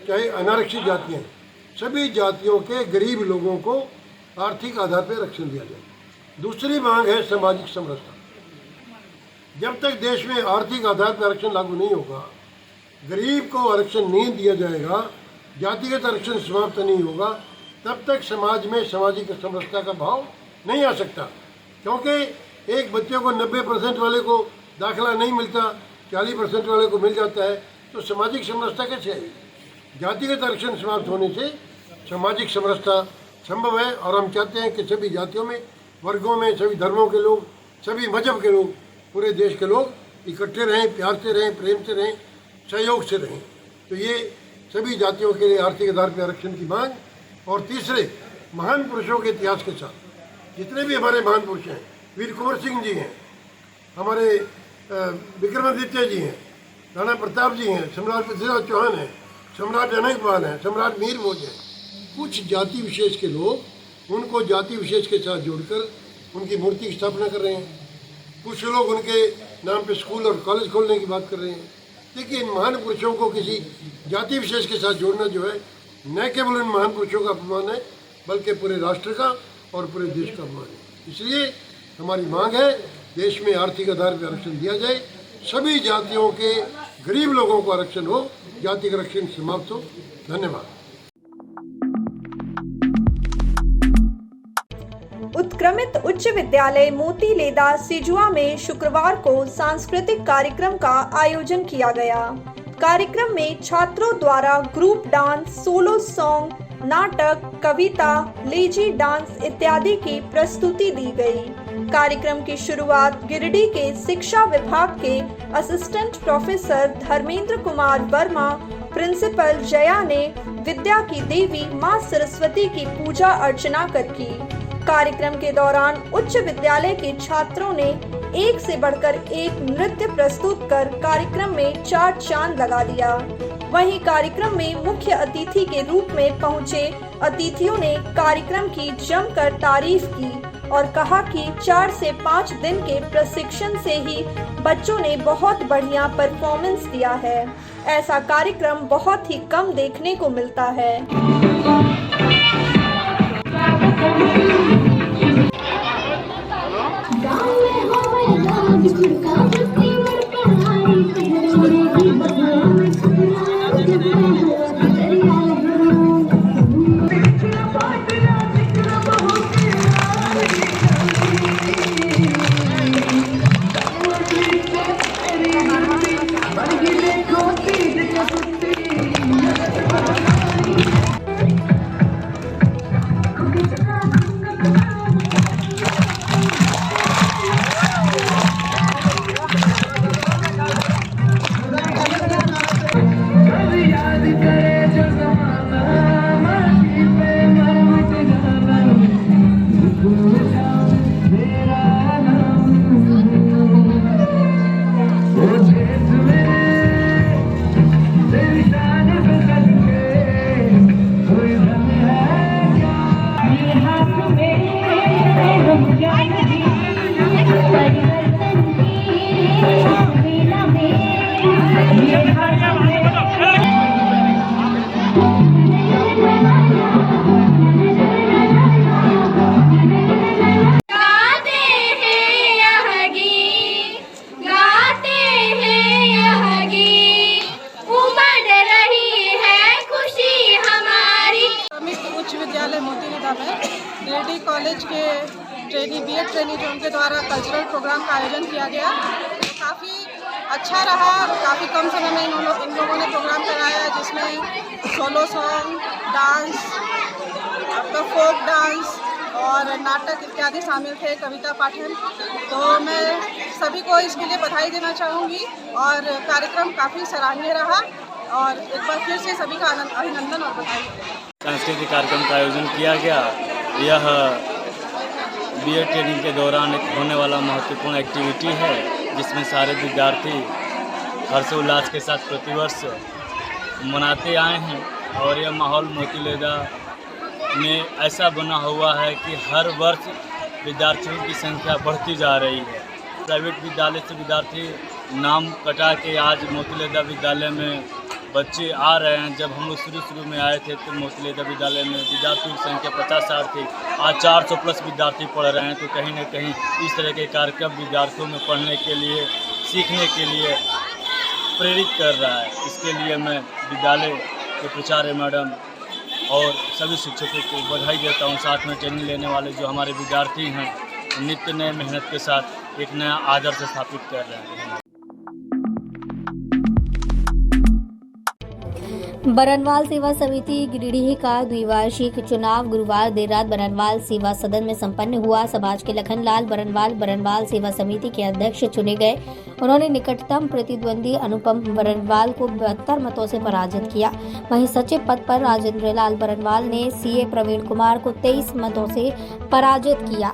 चाहे अनारक्षित जातियाँ हैं, सभी जातियों के गरीब लोगों को आर्थिक आधार पर आरक्षण दिया जाए। दूसरी मांग है सामाजिक समरसता। जब तक देश में आर्थिक आधार पर आरक्षण लागू नहीं होगा, गरीब को आरक्षण नहीं दिया जाएगा, जातिगत आरक्षण समाप्त नहीं होगा, तब तक समाज में सामाजिक समरसता का भाव नहीं आ सकता। क्योंकि एक बच्चे को 90% वाले को दाखिला नहीं मिलता, 40% वाले को मिल जाता है, तो सामाजिक समरसता कैसे आएगी? जातिगत आरक्षण समाप्त होने से सामाजिक समरसता संभव है और हम चाहते हैं कि सभी जातियों में, वर्गों में, सभी धर्मों के लोग, सभी मजहब के लोग, पूरे देश के लोग इकट्ठे रहें, प्यार से रहें, प्रेम से रहें, सहयोग से रहें। तो ये सभी जातियों के लिए आर्थिक आधार पर आरक्षण की मांग। और तीसरे, महान पुरुषों के इतिहास के साथ जितने भी हमारे महान पुरुष हैं, वीर कुंवर सिंह जी हैं, हमारे विक्रमादित्य जी हैं, राणा प्रताप जी हैं, सम्राट पृथ्वीराज चौहान हैं, सम्राट अनेकपाल हैं, सम्राट मीर भोज हैं, कुछ जाति विशेष के लोग उनको जाति विशेष के साथ जोड़कर उनकी मूर्ति की स्थापना कर रहे हैं। कुछ लोग उनके नाम पे स्कूल और कॉलेज खोलने की बात कर रहे हैं। देखिए, इन महान पुरुषों को किसी जाति विशेष के साथ जोड़ना जो है, न केवल इन महान पुरुषों का अपमान है, बल्कि पूरे राष्ट्र का और पूरे देश का अपमान है। इसलिए हमारी मांग है, देश में आर्थिक आधार पर आरक्षण दिया जाए, सभी जातियों के गरीब लोगों को आरक्षण हो, जाति का आरक्षण समाप्त हो। धन्यवाद। उत्क्रमित उच्च विद्यालय मोतीलेदा सिजुआ में शुक्रवार को सांस्कृतिक कार्यक्रम का आयोजन किया गया। कार्यक्रम में छात्रों द्वारा ग्रुप डांस, सोलो सॉन्ग, नाटक, कविता, लेजी डांस इत्यादि की प्रस्तुति दी गई। कार्यक्रम की शुरुआत गिरिडीह के शिक्षा विभाग के assistant professor Dharmendra Kumar Verma, principal Jaya ने विद्या की देवी मां सरस्वती की पूजा अर्चना कर की। कार्यक्रम के दौरान उच्च विद्यालय के छात्रों ने एक से बढ़कर एक नृत्य प्रस्तुत कर कार्यक्रम में 4 चांद लगा दिया। वहीं कार्यक्रम में मुख्य अतिथि के रूप में पहुंचे अतिथियों ने कार्यक्रम की जमकर तारीफ की और कहा कि 4 से 5 दिन के प्रशिक्षण से ही बच्चों ने बहुत बढ़िया परफॉर्मेंस दिया है। ऐसा कार्यक्रम बहुत ही कम देखने को मिलता है। के बीएड ट्रेनी जो उनके द्वारा कल्चरल प्रोग्राम का आयोजन किया गया, तो काफ़ी अच्छा रहा। काफ़ी कम समय में इन लोगों ने प्रोग्राम कराया, जिसमें सोलो सॉन्ग, डांस, आपका फोक डांस और नाटक इत्यादि शामिल थे, कविता पाठन। तो मैं सभी को इसके लिए बधाई देना चाहूँगी और कार्यक्रम काफ़ी सराहनीय रहा और एक बार फिर से सभी का अभिनंदन और बधाई। सांस्कृतिक कार्यक्रम का आयोजन किया गया। यह बीएड ट्रेनिंग के दौरान एक होने वाला महत्वपूर्ण एक्टिविटी है, जिसमें सारे विद्यार्थी हर्षोल्लास के साथ प्रतिवर्ष मनाते आए हैं। और यह माहौल मोतीलेदा में ऐसा बना हुआ है कि हर वर्ष विद्यार्थियों की संख्या बढ़ती जा रही है। प्राइवेट विद्यालय से विद्यार्थी नाम कटा के आज मोतीलेदा विद्यालय में बच्चे आ रहे हैं। जब हम लोग शुरू में आए थे तो मोतीलेदा विद्यालय में विद्यार्थियों की संख्या 50-60 थी, आज 400 प्लस विद्यार्थी पढ़ रहे हैं। तो कहीं न कहीं इस तरह के कार्यक्रम विद्यार्थियों में पढ़ने के लिए, सीखने के लिए प्रेरित कर रहा है। इसके लिए मैं विद्यालय के प्राचार्य मैडम और सभी शिक्षकों को बधाई देता हूँ। साथ में ट्रेनिंग लेने वाले जो हमारे विद्यार्थी हैं, नित्य नए मेहनत के साथ एक नया आदर्श स्थापित कर रहे हैं। बरनवाल सेवा समिति गिरिडीह का द्विवार्षिक चुनाव गुरुवार देर रात बरनवाल सेवा सदन में संपन्न हुआ। समाज के लखनलाल बरनवाल सेवा समिति के अध्यक्ष चुने गए। उन्होंने निकटतम प्रतिद्वंदी अनुपम बरनवाल को 72 मतों से पराजित किया। वहीं सचिव पद पर राजेंद्र लाल बरनवाल ने सीए प्रवीण कुमार को 23 मतों से पराजित किया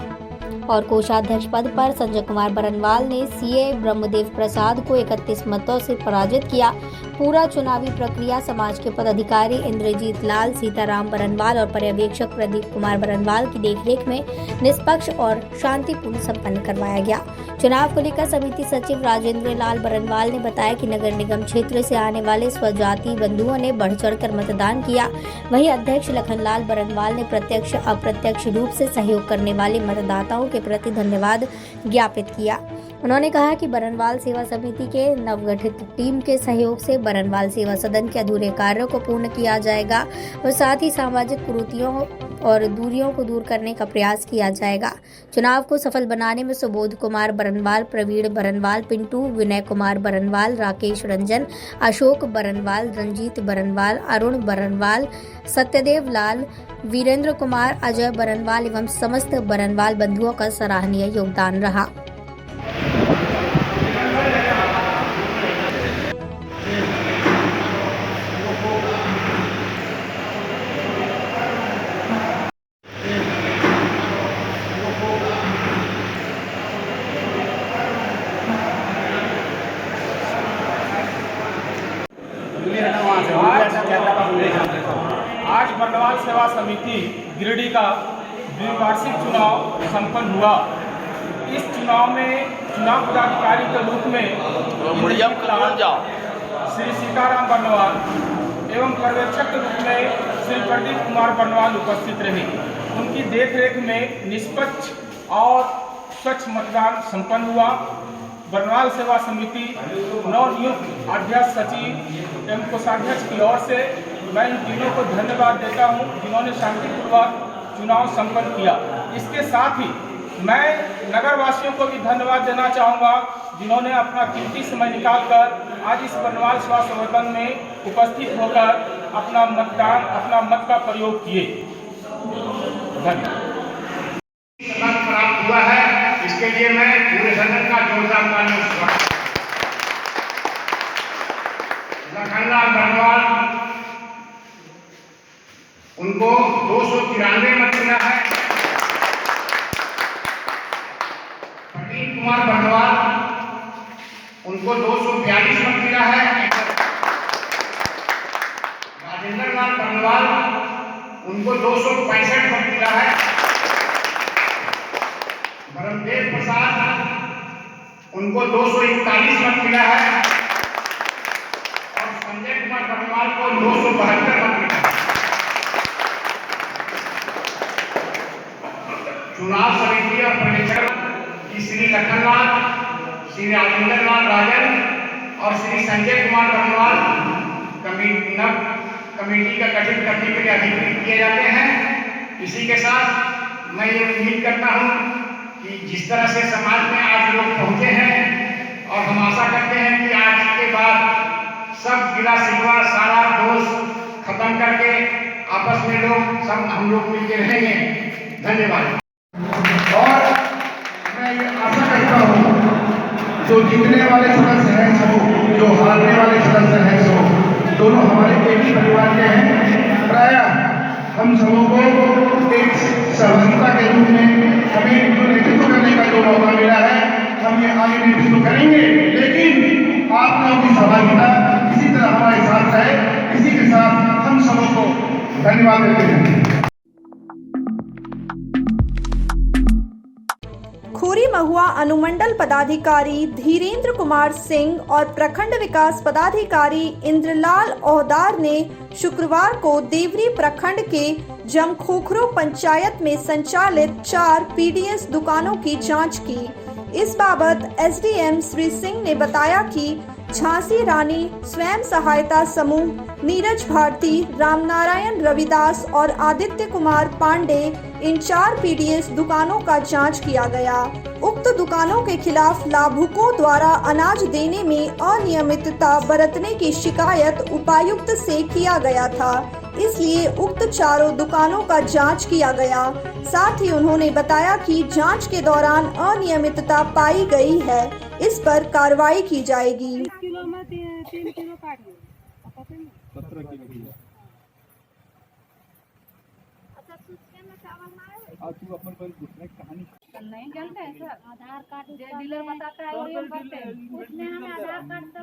और कोषाध्यक्ष पद पर संजय कुमार बरनवाल ने सीए ब्रह्मदेव प्रसाद को 31 मतों से पराजित किया। पूरा चुनावी प्रक्रिया समाज के पदाधिकारी इंद्रजीत लाल, सीताराम बरनवाल और पर्यवेक्षक प्रदीप कुमार बरनवाल की देखरेख में निष्पक्ष और शांतिपूर्ण संपन्न करवाया गया। चुनाव को लेकर समिति सचिव राजेंद्र लाल बरनवाल ने बताया कि नगर निगम क्षेत्र से आने वाले स्वजाति बंधुओं ने बढ़ चढ़कर मतदान किया। वहीं अध्यक्ष लखनलाल बरनवाल ने प्रत्यक्ष अप्रत्यक्ष रूप से सहयोग करने वाले मतदाताओं के प्रति धन्यवाद ज्ञापित किया। उन्होंने कहा कि बरनवाल सेवा समिति के नवगठित टीम के सहयोग से बरनवाल सेवा सदन के अधूरे कार्यों को पूर्ण किया जाएगा और साथ ही सामाजिक कुरीतियों और दूरियों को दूर करने का प्रयास किया जाएगा। चुनाव को सफल बनाने में सुबोध कुमार बरनवाल, प्रवीण बरनवाल, पिंटू, विनय कुमार बरनवाल, राकेश रंजन, अशोक बरनवाल, रंजीत बरनवाल, अरुण बरनवाल, सत्यदेव लाल, वीरेंद्र कुमार, अजय बरनवाल एवं समस्त बरनवाल बंधुओं का सराहनीय योगदान रहा। आज बरनवाल सेवा समिति गिरिडीह का द्विवार्षिक चुनाव संपन्न हुआ। इस चुनाव में चुनाव पदाधिकारी के रूप में श्री सीताराम बरनवाल एवं पर्यवेक्षक के रूप में श्री प्रदीप कुमार बरनवाल उपस्थित रहे। उनकी देखरेख में निष्पक्ष और स्वच्छ मतदान संपन्न हुआ। बरनवाल सेवा समिति नवनियुक्त अध्यक्ष, सचिव एवं कोषाध्यक्ष की ओर से मैं इन तीनों को धन्यवाद देता हूं, जिन्होंने शांतिपूर्वक चुनाव संपन्न किया। इसके साथ ही मैं नगर वासियों को भी धन्यवाद देना चाहूँगा, जिन्होंने अपना कीमती समय निकालकर आज इस बरनवाल सेवा सदन में उपस्थित होकर अपना मत का प्रयोग किए। धन्यवाद। प्राप्त हुआ है, इसके लिए मैं पूरे सदन का जोरदार तालियों से स्वागत करता हूं। लखनलाल बरनवाल, उनको 293 मत मिला है। प्रदीप कुमार बरनवाल, उनको 242 मत मिला है। राजेंद्र लाल बरनवाल, उनको 265 मत मिला है। ब्रह्मदेव प्रसाद, उनको 241 मत मिला है और संजय कुमार बरनवाल को 272 मत मिला है। चुनाव समिति और पर्यवेक्षक की श्री लखनलाल, श्री राजेंद्र लाल राजन और श्री संजय कुमार बरनवाल कमेटी का गठन करने के लिए अधिकृत किए जाते हैं। इसी के साथ मैं ये उम्मीद करता हूँ कि जिस तरह से समाज में आज लोग पहुँचे हैं और हम आशा करते हैं कि आज के बाद सब गिला शिकवा सारा दोष खत्म करके आपस में लोग सब हम लोग मिलकर रहेंगे। धन्यवाद। और मैं ये आशा करता हूँ जो जीतने वाले सदस्य हैं सब, जो हारने वाले सदस्य हैं सब, दोनों हमारे एक ही परिवार के हैं। प्रायः हम सबों को एक सहभागिता के रूप में हमें जो नेतृत्व करने का जो मौका मिला है, हम ये आगे नेतृत्व करेंगे, लेकिन आप लोगों की सहभागिता इसी तरह हमारे साथ है। इसी के साथ हम सबों को धन्यवाद देते हैं। खोरी महुआ अनुमंडल पदाधिकारी धीरेन्द्र कुमार सिंह और प्रखंड विकास पदाधिकारी इंद्रलाल ओहदार ने शुक्रवार को देवरी प्रखंड के जमखोखरो पंचायत में संचालित 4 पीडीएस दुकानों की जांच की। इस बाबत एसडीएम श्री सिंह ने बताया कि झांसी रानी स्वयं सहायता समूह, नीरज भारती, रामनारायण रविदास और आदित्य कुमार पांडे, इन 4 पीडीएस दुकानों का जांच किया गया। उक्त दुकानों के खिलाफ लाभुकों द्वारा अनाज देने में अनियमितता बरतने की शिकायत उपायुक्त से किया गया था, इसलिए उक्त 4 दुकानों का जांच किया गया। साथ ही उन्होंने बताया कि जांच के दौरान अनियमितता पाई गई है, इस पर कार्रवाई की जाएगी। नहीं जानते हैं सर, आधार कार्ड डीलर बताता है वही हम करते हैं। उसमें हमें आधार कार्ड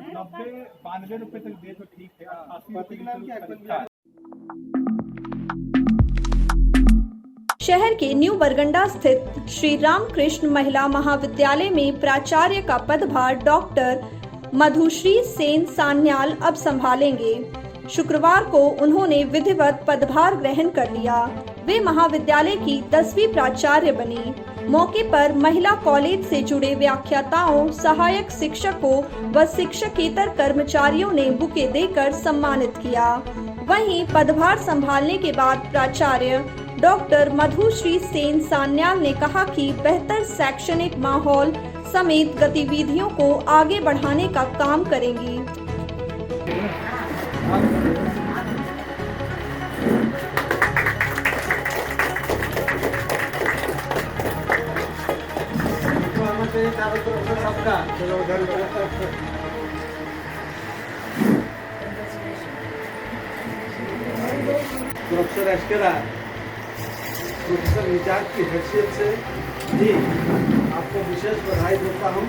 92 रुपए तक दे तो ठीक है। 80 शहर के न्यू बरगंडा स्थित श्री रामकृष्ण महिला महाविद्यालय में प्राचार्य का पदभार डॉक्टर मधुश्री सेन सान्याल अब संभालेंगे। शुक्रवार को उन्होंने विधिवत पदभार ग्रहण कर लिया। वे महाविद्यालय की 10वीं प्राचार्य बनी। मौके पर महिला कॉलेज से जुड़े व्याख्याताओं, सहायक शिक्षकों व शिक्षकेतर कर्मचारियों ने बुके देकर सम्मानित किया। वहीं पदभार संभालने के बाद प्राचार्य डॉक्टर मधुश्री सेन सान्याल ने कहा कि बेहतर शैक्षणिक माहौल समेत गतिविधियों को आगे बढ़ाने का काम करेंगी। प्रोफेसर एस्केरा प्रोफेसर इंचार्ज की हैसियत से भी आपको विशेष बधाई देता हूँ।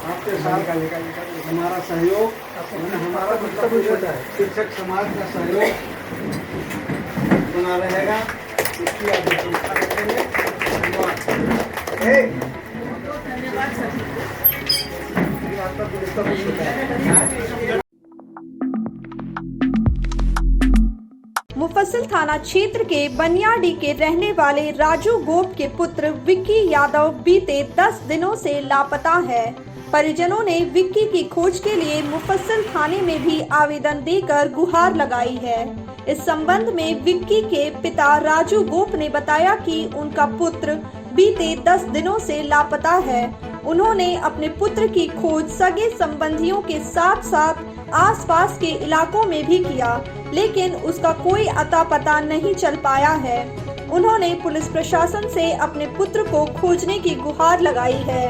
आपके साथ हमारा सहयोग, हमारा मतलब शिक्षक समाज का सहयोग बना रहेगा। इसकी आप प्रशंसा करेंगे। धन्यवाद। मुफस्सिल थाना क्षेत्र के बनियाडी के रहने वाले राजू गोप के पुत्र विक्की यादव बीते 10 दिनों से लापता है। परिजनों ने विक्की की खोज के लिए मुफस्सिल थाने में भी आवेदन देकर गुहार लगाई है। इस संबंध में विक्की के पिता राजू गोप ने बताया कि उनका पुत्र बीते 10 दिनों से लापता है। उन्होंने अपने पुत्र की खोज सगे संबंधियों के साथ साथ आसपास के इलाकों में भी किया, लेकिन उसका कोई अता पता नहीं चल पाया है। उन्होंने पुलिस प्रशासन से अपने पुत्र को खोजने की गुहार लगाई है।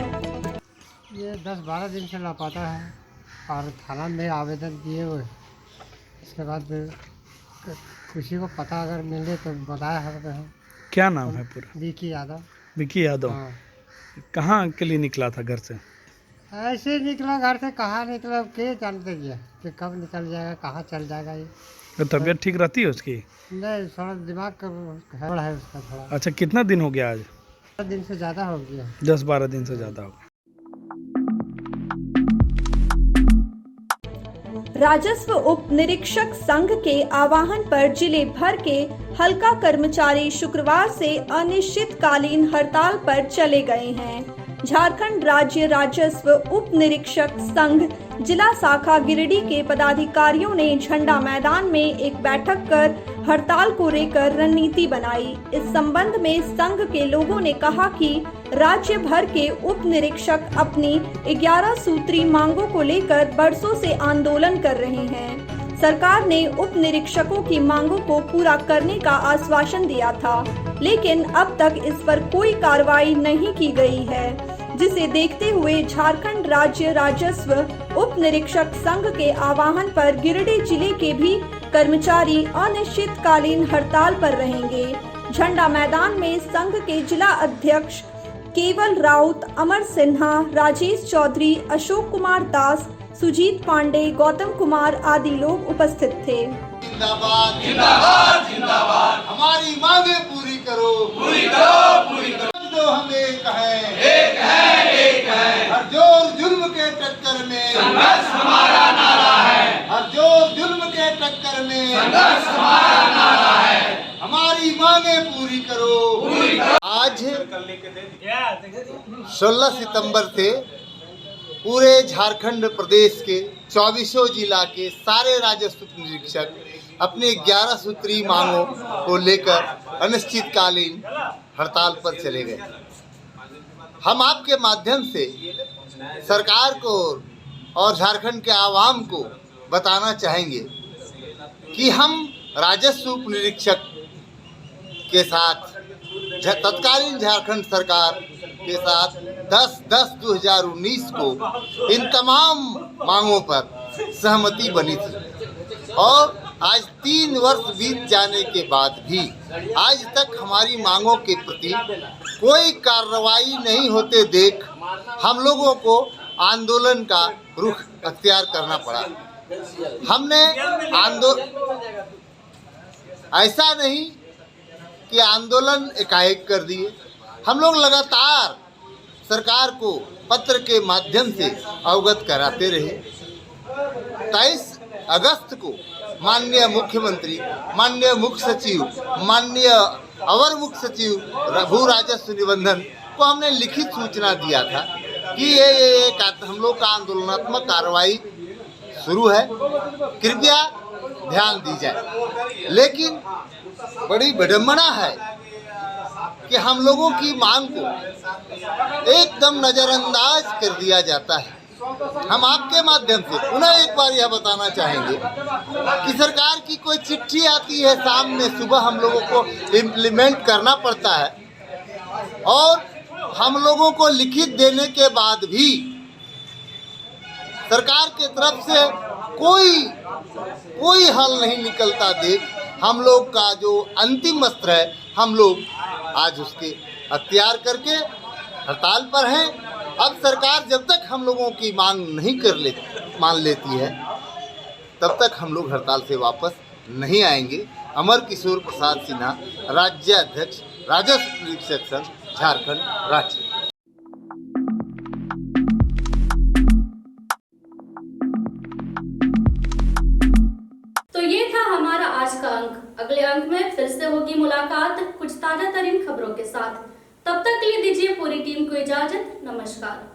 ये 10-12 दिन से लापता है और थाना में आवेदन किए हुए। इसके बाद किसी को पता अगर मिले तो बताया है। क्या नाम है पूरा? विक्की यादव। विक्की यादव। हाँ। कहाँ के लिए निकला था घर से? ऐसे निकला घर से, कहाँ निकला के जानते गया कि कब निकल जाएगा, कहाँ चल जाएगा। ये तो तबीयत ठीक रहती है उसकी? नहीं, थोड़ा दिमाग का गड़बड़ है उसका थोड़ा। अच्छा, कितना दिन हो गया आज? 10 दिन से ज़्यादा हो गया। 10-12 दिन से ज़्यादा हो गया। राजस्व उप निरीक्षक संघ के आह्वान पर जिले भर के हल्का कर्मचारी शुक्रवार से अनिश्चितकालीन हड़ताल पर चले गए हैं। झारखंड राज्य राजस्व उप निरीक्षक संघ जिला शाखा गिरिडीह के पदाधिकारियों ने झंडा मैदान में एक बैठक कर हड़ताल को लेकर रणनीति बनाई। इस संबंध में संघ के लोगों ने कहा कि राज्य भर के उप निरीक्षक अपनी 11 सूत्री मांगों को लेकर बरसों से आंदोलन कर रहे हैं। सरकार ने उप निरीक्षकों की मांगों को पूरा करने का आश्वासन दिया था, लेकिन अब तक इस पर कोई कार्रवाई नहीं की गई है, जिसे देखते हुए झारखंड राज्य राजस्व उप निरीक्षक संघ के आह्वान पर गिरिडीह जिले के भी कर्मचारी अनिश्चितकालीन हड़ताल पर रहेंगे। झंडा मैदान में संघ के जिला अध्यक्ष केवल राउत, अमर सिन्हा, राजेश चौधरी, अशोक कुमार दास, सुजीत पांडे, गौतम कुमार आदि लोग उपस्थित थे। जिंदाबाद जिंदाबाद जिंदाबाद, हमारी मांगे पूरी करो, पूरी करो, पूरी करो। जो हम एक है, हर जोर जुल्म के टक्कर में संघर्ष हमारा नारा है, हर जोर जुल्म के टक्कर में संघर्ष हमारा नारा है, हमारी मांगे पूरी करो, पूरी करो। आज 16 सितंबर से पूरे झारखंड प्रदेश के 24 जिला के सारे राजस्व निरीक्षक अपनी 11 सूत्री मांगों को लेकर अनिश्चितकालीन हड़ताल पर चले गए। हम आपके माध्यम से सरकार को और झारखंड के आवाम को बताना चाहेंगे कि हम राजस्व उप निरीक्षक के साथ तत्कालीन झारखंड सरकार के साथ 10/10/2019 को इन तमाम मांगों पर सहमति बनी थी और आज 3 वर्ष बीत जाने के बाद भी आज तक हमारी मांगों के प्रति कोई कार्रवाई नहीं होते देख हम लोगों को आंदोलन का रुख अख्तियार करना पड़ा। हमने ऐसा नहीं कि आंदोलन एकाएक कर दिए, हम लोग लगातार सरकार को पत्र के माध्यम से अवगत कराते रहे। 23 अगस्त को माननीय मुख्यमंत्री, माननीय मुख्य सचिव, माननीय अवर मुख्य सचिव भू राजस्व निबंधन को हमने लिखित सूचना दिया था कि ये हम लोग का आंदोलनात्मक कार्रवाई शुरू है, कृपया ध्यान दी जाए। लेकिन बड़ी विडंबना है कि हम लोगों की मांग को एकदम नज़रअंदाज कर दिया जाता है। हम आपके माध्यम से पुनः एक बार यह बताना चाहेंगे कि सरकार की कोई चिट्ठी आती है शाम में, सुबह हम लोगों को इम्प्लीमेंट करना पड़ता है और हम लोगों को लिखित देने के बाद भी सरकार के तरफ से कोई हल नहीं निकलता देख हम लोग का जो अंतिम अस्त्र है हम लोग आज उसके अख्तियार करके हड़ताल पर हैं। अब सरकार जब तक हम लोगों की मांग नहीं मान लेती है तब तक हम लोग हड़ताल से वापस नहीं आएंगे। अमर किशोर प्रसाद सिन्हा, राज्य अध्यक्ष राजस्व निरीक्षक संघ, झारखंड राज्य। तो ये था हमारा आज का अंक। अगले अंक में फिर से होगी मुलाकात कुछ ताजा तरीन खबरों के साथ। तब तक के लिए दीजिए पूरी टीम को इजाजत। नमस्कार।